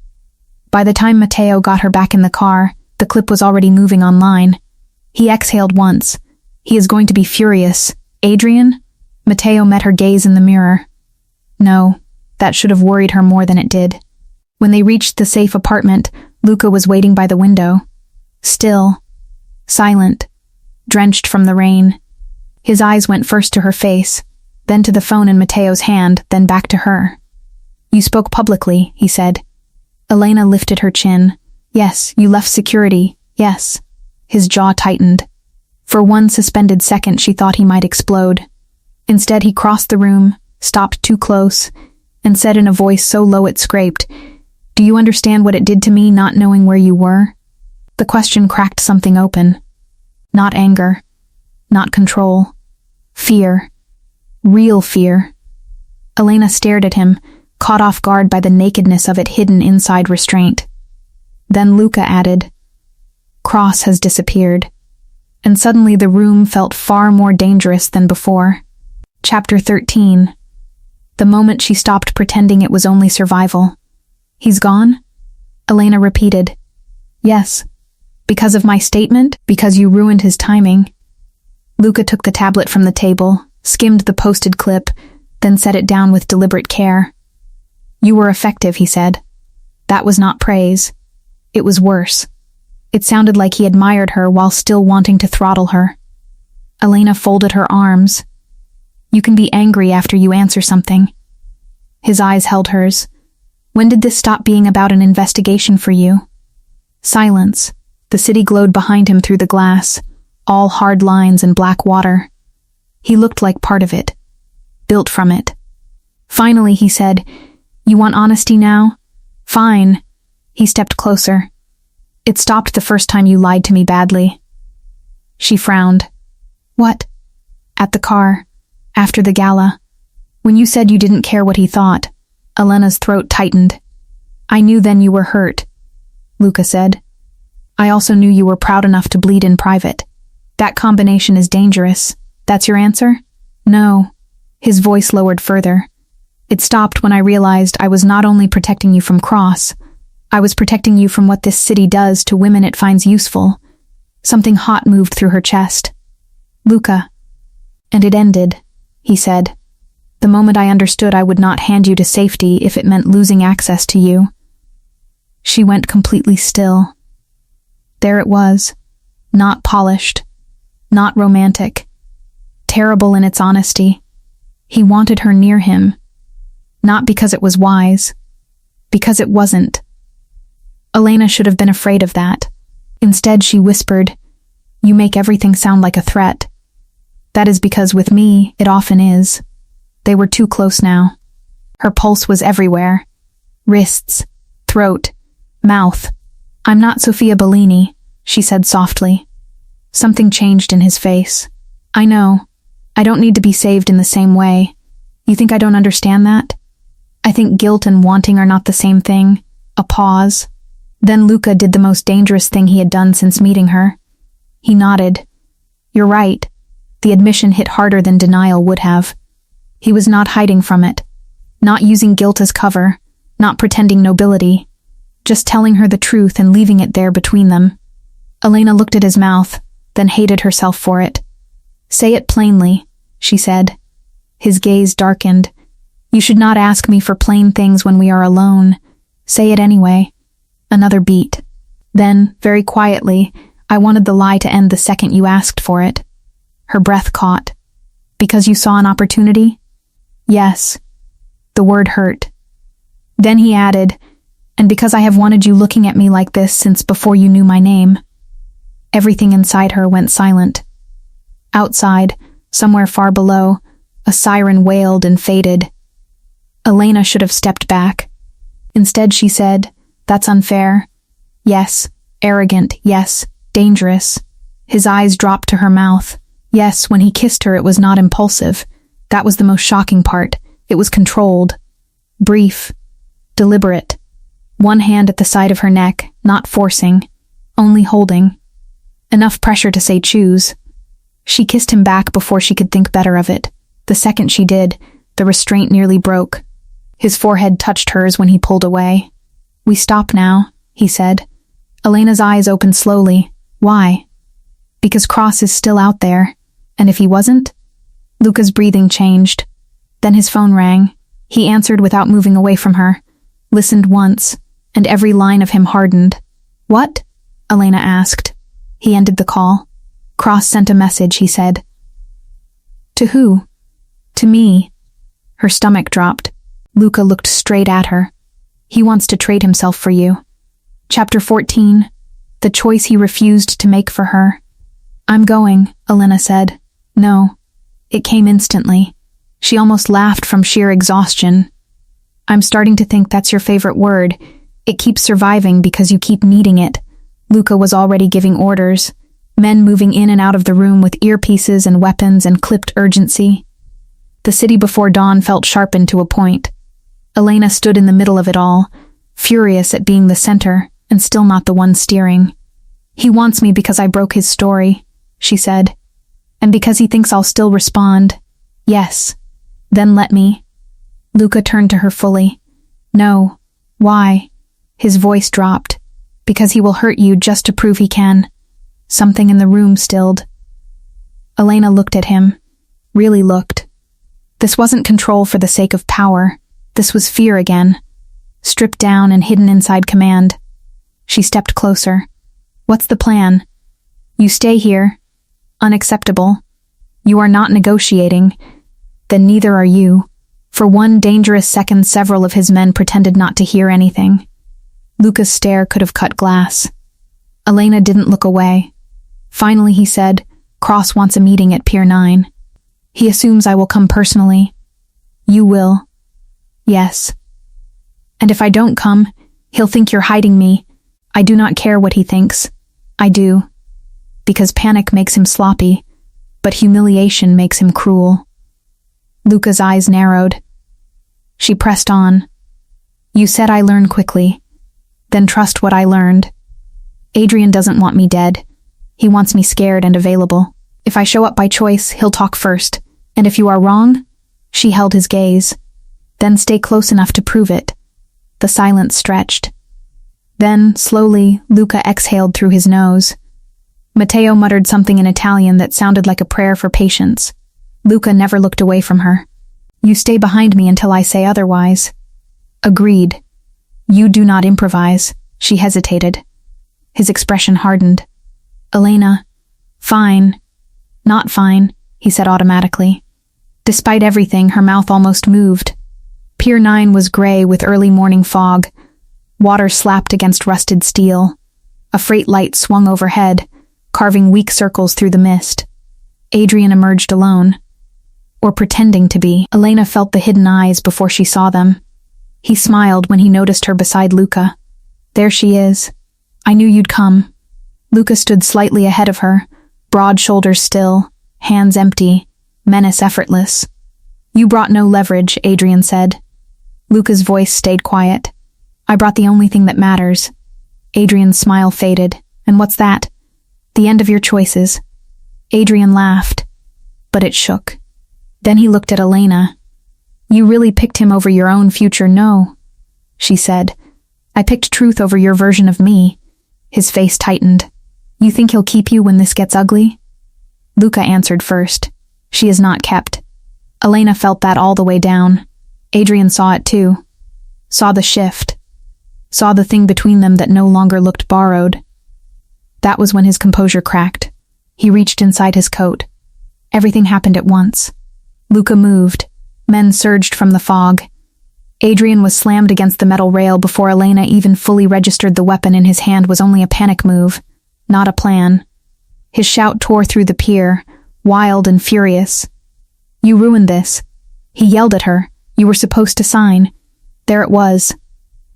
By the time Matteo got her back in the car, The clip was already moving online. He exhaled once. He is going to be furious. Adrian? Matteo met her gaze in the mirror. No, that should have worried her more than it did. When they reached the safe apartment, Luca was waiting by the window. Still, silent, drenched from the rain. His eyes went first to her face, then to the phone in Matteo's hand, then back to her. You spoke publicly, he said. Elena lifted her chin. Yes, you left security. Yes. His jaw tightened. For one suspended second, she thought he might explode. Instead, he crossed the room, stopped too close, and said in a voice so low it scraped, Do you understand what it did to me not knowing where you were? The question cracked something open. Not anger. Not control. Fear. Real fear. Elena stared at him, caught off guard by the nakedness of it hidden inside restraint. Then Luca added, Cross has disappeared. And suddenly the room felt far more dangerous than before. Chapter 13. The moment she stopped pretending it was only survival. He's gone? Elena repeated. Yes. Because of my statement? Because you ruined his timing. Luca took the tablet from the table, skimmed the posted clip, then set it down with deliberate care. You were effective, he said. That was not praise. It was worse. It sounded like he admired her while still wanting to throttle her. Elena folded her arms. You can be angry after you answer something. His eyes held hers. When did this stop being about an investigation for you? Silence. The city glowed behind him through the glass, all hard lines and black water. He looked like part of it, built from it. Finally, he said, You want honesty now? Fine. He stepped closer. It stopped the first time you lied to me badly. She frowned. What? At the car. After the gala. When you said you didn't care what he thought. Elena's throat tightened. I knew then you were hurt, Luca said. I also knew you were proud enough to bleed in private. That combination is dangerous. That's your answer? No. His voice lowered further. It stopped when I realized I was not only protecting you from Cross, I was protecting you from what this city does to women it finds useful. Something hot moved through her chest. Luca. And it ended, he said. The moment I understood I would not hand you to safety if it meant losing access to you. She went completely still. There it was. Not polished. Not romantic. Terrible in its honesty. He wanted her near him. Not because it was wise. Because it wasn't. Elena should have been afraid of that. Instead, she whispered, You make everything sound like a threat. That is because with me, it often is. They were too close now. Her pulse was everywhere. Wrists, throat, mouth. I'm not Sofia Bellini, she said softly. Something changed in his face. I know. I don't need to be saved in the same way. You think I don't understand that? I think guilt and wanting are not the same thing. A pause. Then Luca did the most dangerous thing he had done since meeting her. He nodded. You're right. The admission hit harder than denial would have. He was not hiding from it. Not using guilt as cover. Not pretending nobility. Just telling her the truth and leaving it there between them. Elena looked at his mouth, then hated herself for it. Say it plainly, she said. His gaze darkened. You should not ask me for plain things when we are alone. Say it anyway. Another beat. Then, very quietly, I wanted the lie to end the second you asked for it. Her breath caught. Because you saw an opportunity? Yes. The word hurt. Then he added, and because I have wanted you looking at me like this since before you knew my name. Everything inside her went silent. Outside, somewhere far below, a siren wailed and faded. Elena should have stepped back. Instead, she said, That's unfair. Yes, arrogant, yes, dangerous. His eyes dropped to her mouth. Yes, when he kissed her, it was not impulsive. That was the most shocking part. It was controlled. Brief. Deliberate. One hand at the side of her neck, not forcing, only holding. Enough pressure to say choose. She kissed him back before she could think better of it. The second she did, the restraint nearly broke. His forehead touched hers when he pulled away. We stop now, he said. Elena's eyes opened slowly. Why? Because Cross is still out there. And if he wasn't? Luca's breathing changed. Then his phone rang. He answered without moving away from her. Listened once, and every line of him hardened. What? Elena asked. He ended the call. Cross sent a message, he said. To who? To me. Her stomach dropped. Luca looked straight at her. He wants to trade himself for you. Chapter 14. The choice he refused to make for her. I'm going, Elena said. No. It came instantly. She almost laughed from sheer exhaustion. I'm starting to think that's your favorite word. It keeps surviving because you keep needing it. Luca was already giving orders. Men moving in and out of the room with earpieces and weapons and clipped urgency. The city before dawn felt sharpened to a point. Elena stood in the middle of it all, furious at being the center and still not the one steering. He wants me because I broke his story, she said. And because he thinks I'll still respond. Yes. Then let me. Luca turned to her fully. No. Why? His voice dropped. Because he will hurt you just to prove he can. Something in the room stilled. Elena looked at him. Really looked. This wasn't control for the sake of power. This was fear again. Stripped down and hidden inside command. She stepped closer. What's the plan? You stay here. Unacceptable. You are not negotiating. Then neither are you. For one dangerous second, several of his men pretended not to hear anything. Luca's stare could have cut glass. Elena didn't look away. Finally he said, Cross wants a meeting at Pier 9. He assumes I will come personally. You will. Yes. And if I don't come, he'll think you're hiding me. I do not care what he thinks. I do. Because panic makes him sloppy, but humiliation makes him cruel. Luca's eyes narrowed. She pressed on. You said I learn quickly. Then trust what I learned. Adrian doesn't want me dead. He wants me scared and available. If I show up by choice, he'll talk first. And if you are wrong, she held his gaze. Then stay close enough to prove it. The silence stretched. Then, slowly, Luca exhaled through his nose. Matteo muttered something in Italian that sounded like a prayer for patience. Luca never looked away from her. You stay behind me until I say otherwise. Agreed. You do not improvise. She hesitated. His expression hardened. Elena. Fine. Not fine, he said automatically. Despite everything, her mouth almost moved. Pier 9 was gray with early morning fog. Water slapped against rusted steel. A freight light swung overhead, carving weak circles through the mist. Adrian emerged alone. Or pretending to be. Elena felt the hidden eyes before she saw them. He smiled when he noticed her beside Luca. There she is. I knew you'd come. Luca stood slightly ahead of her, broad shoulders still, hands empty, menace effortless. You brought no leverage, Adrian said. Luca's voice stayed quiet. I brought the only thing that matters. Adrian's smile faded. And what's that? The end of your choices. Adrian laughed, but it shook. Then he looked at Elena. You really picked him over your own future, no, she said. I picked truth over your version of me. His face tightened. You think he'll keep you when this gets ugly? Luca answered first. She is not kept. Elena felt that all the way down. Adrian saw it too. Saw the shift. Saw the thing between them that no longer looked borrowed. That was when his composure cracked. He reached inside his coat. Everything happened at once. Luca moved. Men surged from the fog. Adrian was slammed against the metal rail before Elena even fully registered the weapon in his hand was only a panic move, not a plan. His shout tore through the pier, wild and furious. You ruined this. He yelled at her. You were supposed to sign. There it was.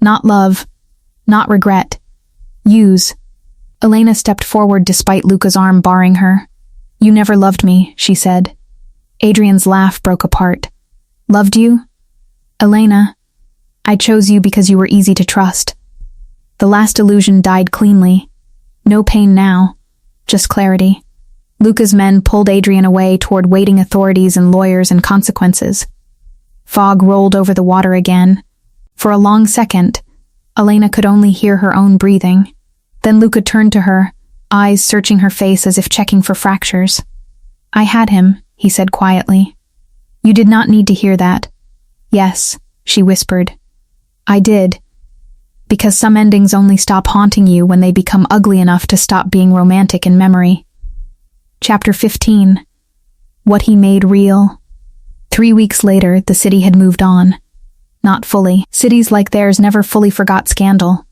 Not love. Not regret. Use. Elena stepped forward despite Luca's arm barring her. You never loved me, she said. Adrian's laugh broke apart. Loved you? Elena, I chose you because you were easy to trust. The last illusion died cleanly. No pain now, just clarity. Luca's men pulled Adrian away toward waiting authorities and lawyers and consequences. Fog rolled over the water again. For a long second, Elena could only hear her own breathing. Then Luca turned to her, eyes searching her face as if checking for fractures. "I had him," he said quietly. "You did not need to hear that." "Yes," she whispered. "I did. Because some endings only stop haunting you when they become ugly enough to stop being romantic in memory." Chapter 15. What he made real. 3 weeks later, the city had moved on. Not fully. Cities like theirs never fully forgot scandal.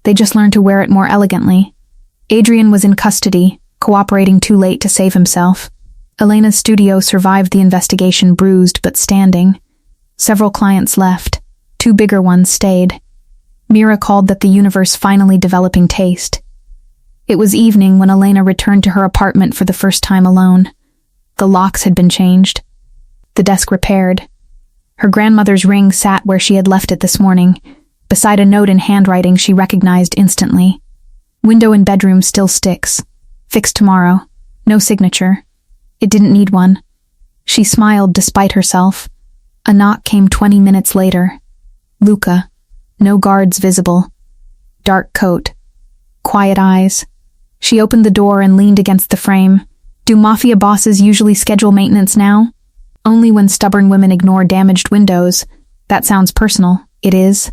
They just learned to wear it more elegantly. Adrian was in custody, cooperating too late to save himself. Elena's studio survived the investigation bruised but standing. Several clients left. 2 bigger ones stayed. Mira called that the universe finally developing taste. It was evening when Elena returned to her apartment for the first time alone. The locks had been changed. The desk repaired. Her grandmother's ring sat where she had left it this morning, beside a note in handwriting she recognized instantly. "Window in bedroom still sticks. Fixed tomorrow. No signature." It didn't need one. She smiled despite herself. A knock came 20 minutes later. Luca. No guards visible. Dark coat. Quiet eyes. She opened the door and leaned against the frame. Do mafia bosses usually schedule maintenance now? Only when stubborn women ignore damaged windows. That sounds personal. It is.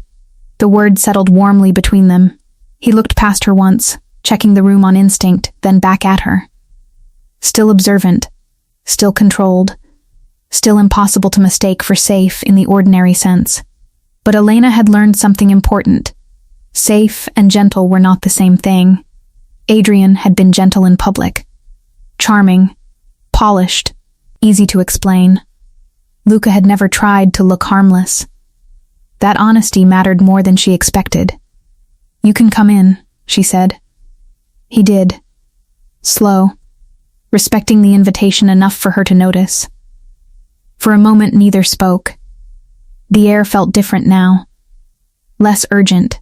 The word settled warmly between them. He looked past her once, checking the room on instinct, then back at her. Still observant. Still controlled. Still impossible to mistake for safe in the ordinary sense. But Elena had learned something important. Safe and gentle were not the same thing. Adrian had been gentle in public. Charming. Polished. Easy to explain. Luca had never tried to look harmless. That honesty mattered more than she expected. "You can come in," she said. He did. Slow. Respecting the invitation enough for her to notice. For a moment neither spoke. The air felt different now. Less urgent.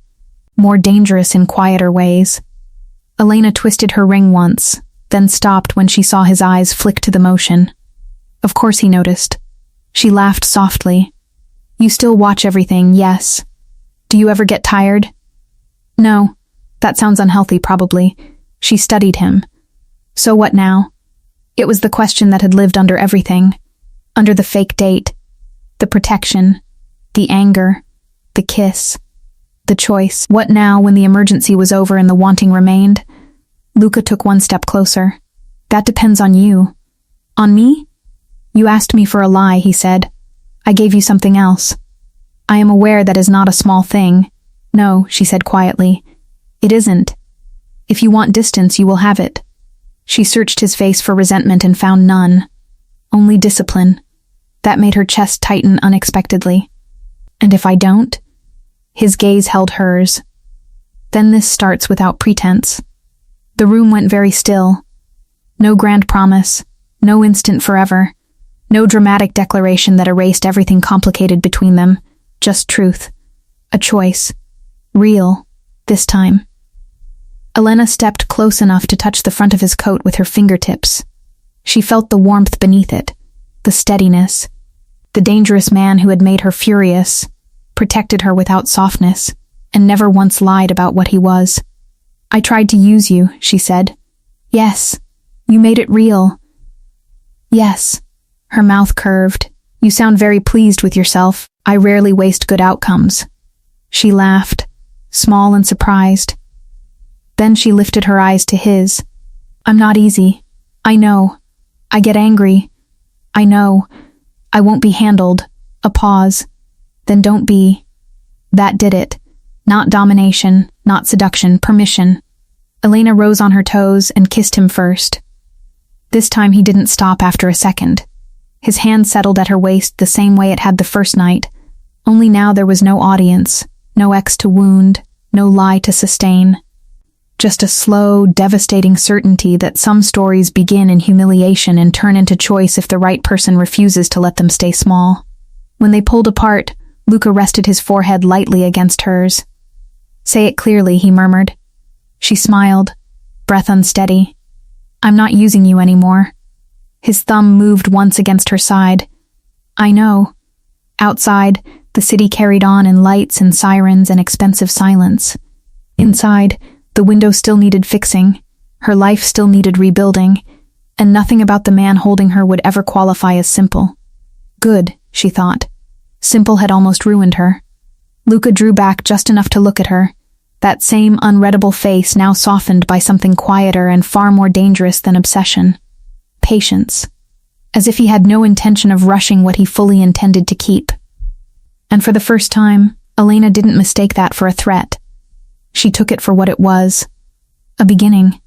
More dangerous in quieter ways. Elena twisted her ring once, then stopped when she saw his eyes flick to the motion. Of course he noticed. She laughed softly. "You still watch everything, yes. Do you ever get tired?" "No. That sounds unhealthy, probably." She studied him. So what now? It was the question that had lived under everything. Under the fake date. The protection. The anger. The kiss. The choice. What now when the emergency was over and the wanting remained? Luca took one step closer. "That depends on you." "On me?" "You asked me for a lie," he said. "I gave you something else." "I am aware that is not a small thing." "No," she said quietly. "It isn't. If you want distance, you will have it." She searched his face for resentment and found none. Only discipline. That made her chest tighten unexpectedly. "And if I don't?" His gaze held hers. "Then this starts without pretense." The room went very still. No grand promise. No instant forever. No dramatic declaration that erased everything complicated between them. Just truth. A choice. Real. This time. Elena stepped close enough to touch the front of his coat with her fingertips. She felt the warmth beneath it. The steadiness. The dangerous man who had made her furious. Protected her without softness. And never once lied about what he was. "I tried to use you," she said. "Yes. You made it real." "Yes." Her mouth curved. "You sound very pleased with yourself. I rarely waste good outcomes." She laughed, small and surprised. Then she lifted her eyes to his. "I'm not easy. I know. I get angry. I know. I won't be handled." A pause. "Then don't be." That did it. Not domination, not seduction, permission. Elena rose on her toes and kissed him first. This time he didn't stop after a second. His hand settled at her waist the same way it had the first night. Only now there was no audience, no ex to wound, no lie to sustain. Just a slow, devastating certainty that some stories begin in humiliation and turn into choice if the right person refuses to let them stay small. When they pulled apart, Luca rested his forehead lightly against hers. "Say it clearly," he murmured. She smiled, breath unsteady. "I'm not using you anymore." His thumb moved once against her side. "I know." Outside, the city carried on in lights and sirens and expensive silence. Inside, The window still needed fixing, her life still needed rebuilding, and nothing about the man holding her would ever qualify as simple. Good, she thought. Simple had almost ruined her. Luca drew back just enough to look at her, that same unreadable face now softened by something quieter and far more dangerous than obsession. Patience. As if he had no intention of rushing what he fully intended to keep. And for the first time, Elena didn't mistake that for a threat. She took it for what it was. A beginning.